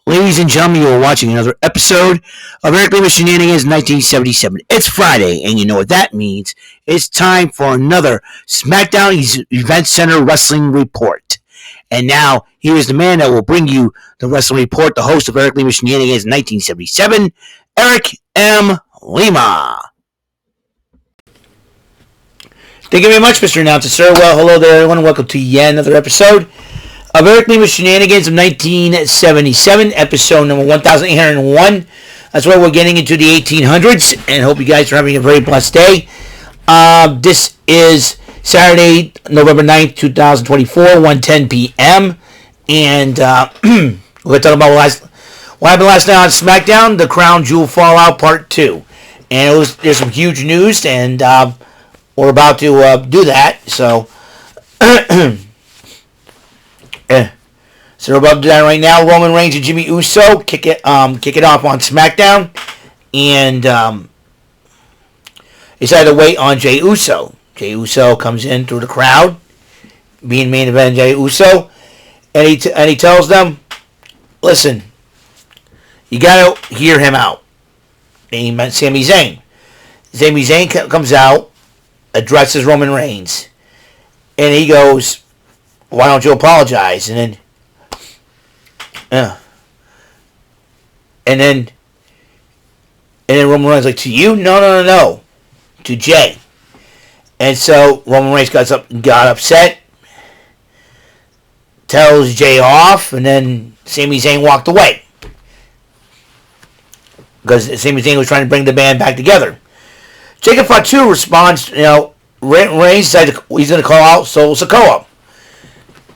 Ladies and gentlemen, you are watching another episode of Eric Lima Shenanigans 1977. It's Friday, and you know what that means. It's time for another SmackDown Event Center Wrestling Report. And now, here is the man that will bring you the Wrestling Report, the host of Eric Lima Shenanigans 1977, Eric M. Lima. Thank you very much, Mr. Announcer, sir. Well, hello there, everyone. Welcome to yet another episode of Eric Lima Shenanigans of 1977, episode number 1801. That's where we're getting into the 1800s, and hope you guys are having a very blessed day. This is Saturday, November 9th, 2024, 1:10 p.m., and we're going to talk about what happened last night on SmackDown, the Crown Jewel Fallout Part 2. And there's some huge news, and we're about to do that, so... So we're about to do that right now. Roman Reigns and Jimmy Uso kick it off on SmackDown, and decided to wait on Jey Uso. Jey Uso comes in through the crowd, being main event Jey Uso, and he tells them, "Listen, you gotta hear him out." And he meant Sami Zayn. Sami Zayn comes out, addresses Roman Reigns, and he goes, "Why don't you apologize?" And then Roman Reigns like, "To you? No. To Jay." And so Roman Reigns got upset, tells Jay off, and then Sami Zayn walked away. Because Sami Zayn was trying to bring the band back together. Jacob Fatu responds, Reigns decided he's going to call out Solo Sikoa.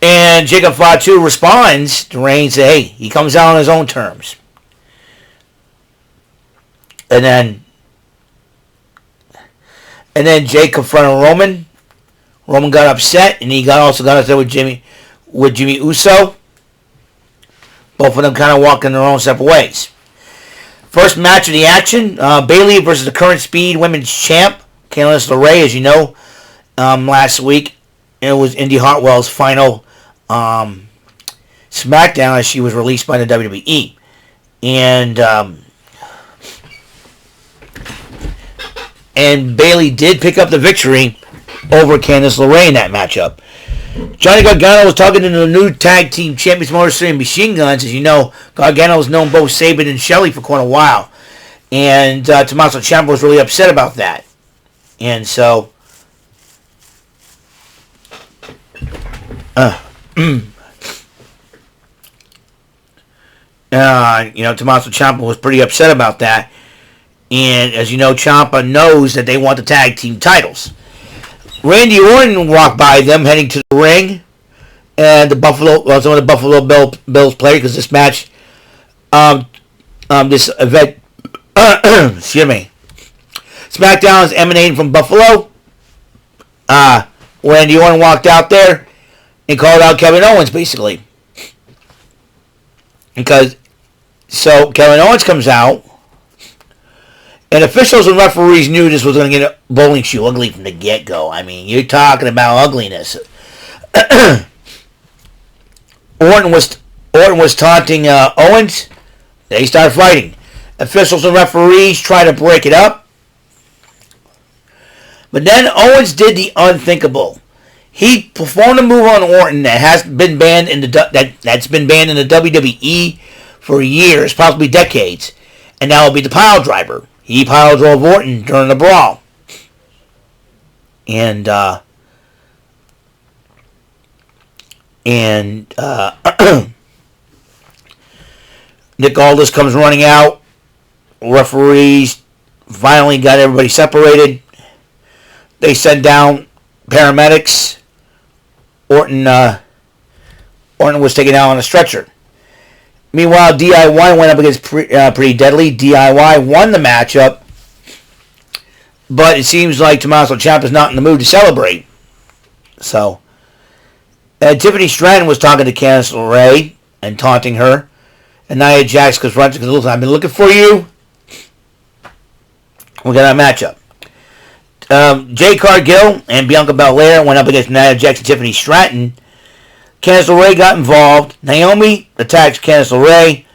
And Jacob Fatu responds to Reigns, hey, he comes out on his own terms. And then Jay confronted Roman. Roman got upset, and he also got upset with Jimmy Uso. Both of them kind of walking their own separate ways. First match of the action, Bayley versus the current Speed Women's Champ, Candice LeRae, as you know, last week. It was Indy Hartwell's final SmackDown as she was released by the WWE. And Bayley did pick up the victory over Candice LeRae in that matchup. Johnny Gargano was talking to the new tag team champions, Motor City Machine Guns. As you know, Gargano has known both Sabin and Shelley for quite a while. And Tommaso Ciampa was really upset about that. And so... Tommaso Ciampa was pretty upset about that. And as you know, Ciampa knows that they want the tag team titles. Randy Orton walked by them heading to the ring. And some of the Buffalo Bills players, because this match, this event, excuse me, SmackDown is emanating from Buffalo. Randy Orton walked out there and called out Kevin Owens, basically. So Kevin Owens comes out, and officials and referees knew this was going to get a bowling shoe ugly from the get-go. I mean, you're talking about ugliness. Orton was taunting Owens. They started fighting. Officials and referees tried to break it up. But then Owens did the unthinkable. He performed a move on Orton that's been banned in the WWE for years, possibly decades, and that will be the pile driver. He pile drove Orton during the brawl, and Nick Aldis comes running out. Referees finally got everybody separated. They sent down paramedics. Orton was taken out on a stretcher. Meanwhile, DIY went up against Pretty Deadly. DIY won the matchup, but it seems like Tommaso Ciampa is not in the mood to celebrate. So, Tiffany Stratton was talking to Candice LeRae and taunting her. And Nia Jax confronts her, "I've been looking for you." We got our matchup. Jade Cargill and Bianca Belair went up against Nia Jax and Tiffany Stratton. Candice LeRae got involved. Naomi attacked Candice LeRae.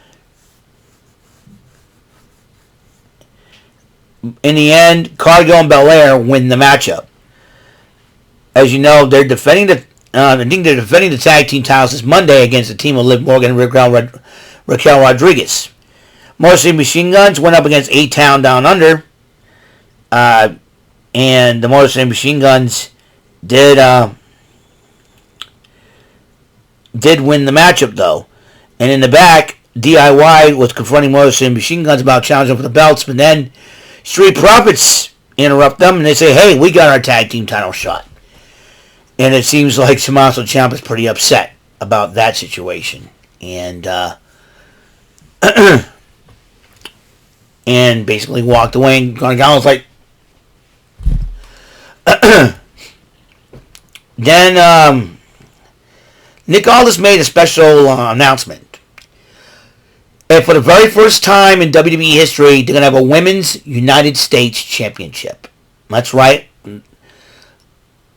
In the end, Cargill and Belair win the matchup. As you know, they're defending the. I think they're defending the tag team titles this Monday against the team of Liv Morgan and Raquel Rodriguez. Motor City Machine Guns went up against A-Town Down Under. And the Motor City Machine Guns did win the matchup, though. And in the back, DIY was confronting Motor City Machine Guns about challenging for the belts, but then Street Profits interrupt them, and they say, hey, we got our tag team title shot. And it seems like Tommaso Ciampa is pretty upset about that situation. And and basically walked away, and Gargano's like... Then Nick Aldis made a special announcement. And for the very first time in WWE history, they're going to have a Women's United States Championship. That's right.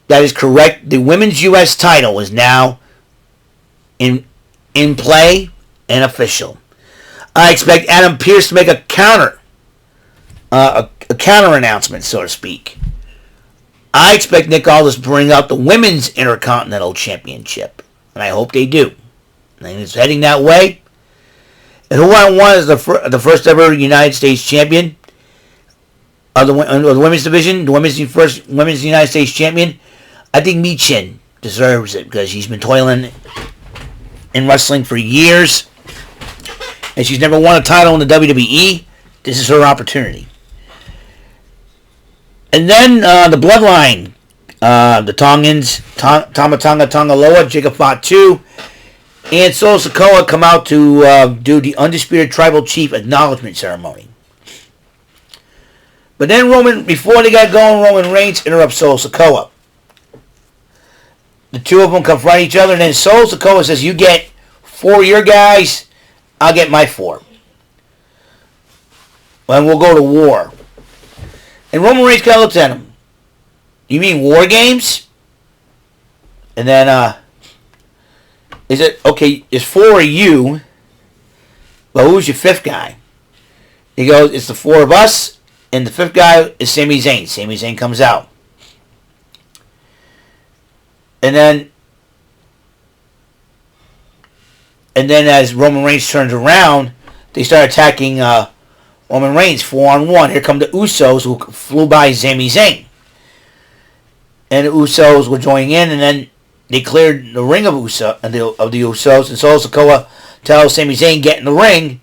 That is correct. The Women's U.S. title is now in play and official. I expect Adam Pearce to make a counter announcement, so to speak. I expect Nick Aldis to bring out the Women's Intercontinental Championship. And I hope they do. I think it's heading that way. And who I want as the first ever United States champion of the women's division, the first women's United States champion, I think Michin deserves it because she's been toiling in wrestling for years. And she's never won a title in the WWE. This is her opportunity. And then the Bloodline, the Tongans, Tama Tonga Loa, Jacob Fatu, and Solo Sikoa come out to do the Undisputed Tribal Chief Acknowledgement Ceremony. But then before they got going, Roman Reigns interrupts Solo Sikoa. The two of them confront each other, and then Solo Sikoa says, you get 4 of your guys, I'll get my 4. And we'll go to war. And Roman Reigns kind of looks at him. You mean war games? And then, is it, okay, it's 4 of you, but who's your 5th guy? He goes, it's the 4 of us, and the 5th guy is Sami Zayn. Sami Zayn comes out. And then as Roman Reigns turns around, they start attacking Roman Reigns 4-on-1. Here come the Usos who flew by Sami Zayn. And the Usos were joining in, and then they cleared the ring of the Usos, and Solo Sikoa tells Sami Zayn, get in the ring,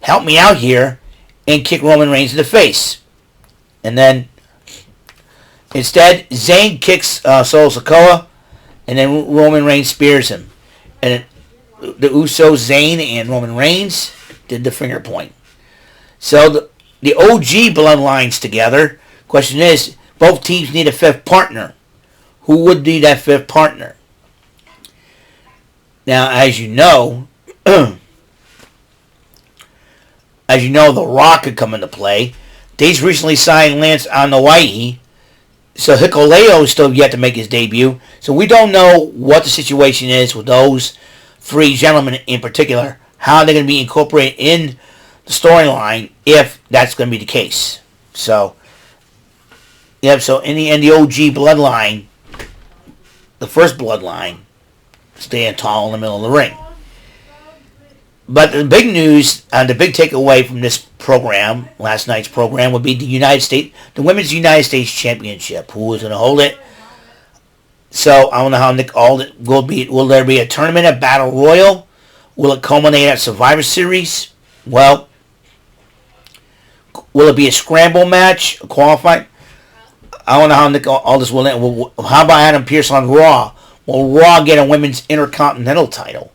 help me out here, and kick Roman Reigns in the face. And then instead, Zayn kicks Solo Sikoa, and then Roman Reigns spears him. And the Usos, Zayn, and Roman Reigns did the finger point. So the OG bloodlines together. Question is, both teams need a 5th partner. Who would be that 5th partner? Now, as you know, The Rock could come into play. They've recently signed Lance Anoa'i. So Hikuleo is still yet to make his debut. So we don't know what the situation is with those 3 gentlemen in particular. How they're going to be incorporated in the storyline if that's going to be the case. So, so in the end, the OG bloodline, the first bloodline, staying tall in the middle of the ring. But the big news and the big takeaway from this program, last night's program, would be the Women's United States Championship. Who is going to hold it? So I don't know how Nick Aldis will be. Will there be a tournament at Battle Royal? Will it culminate at Survivor Series? Well, will it be a scramble match, a qualifying? I don't know how Nick Aldis will end. How about Adam Pearce on Raw? Will Raw get a Women's Intercontinental title?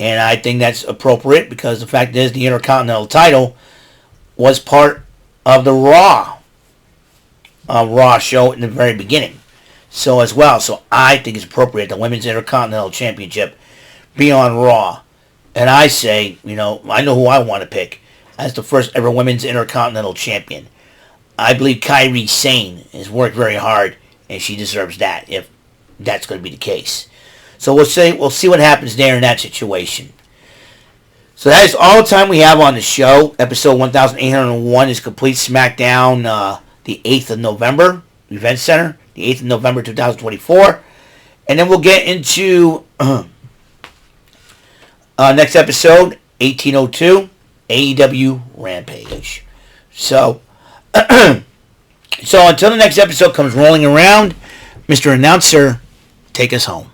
And I think that's appropriate because the fact is the Intercontinental title was part of the Raw show in the very beginning. So as well. So I think it's appropriate the Women's Intercontinental Championship be on Raw. And I say, I know who I want to pick as the first ever Women's Intercontinental Champion. I believe Kairi Sane has worked very hard and she deserves that if that's going to be the case. So we'll see what happens there in that situation. So that is all the time we have on the show. Episode 1801 is Complete SmackDown, the 8th of November, Event Center, the 8th of November 2024. And then we'll get into next episode, 1802, AEW Rampage. So, so until the next episode comes rolling around, Mr. Announcer, take us home.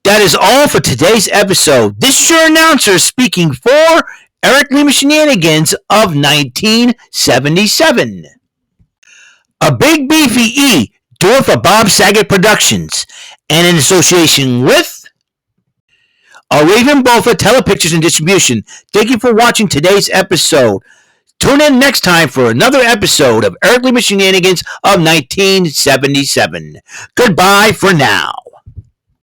That is all for today's episode. This is your announcer speaking for Eric Lima Shenanigans of 1977. A Big Beefy E, doing for Bob Saget Productions, and in association with a Raven Bofa Telepictures and Distribution. Thank you for watching today's episode. Tune in next time for another episode of Eric Lima Shenanigans of 1977. Goodbye for now.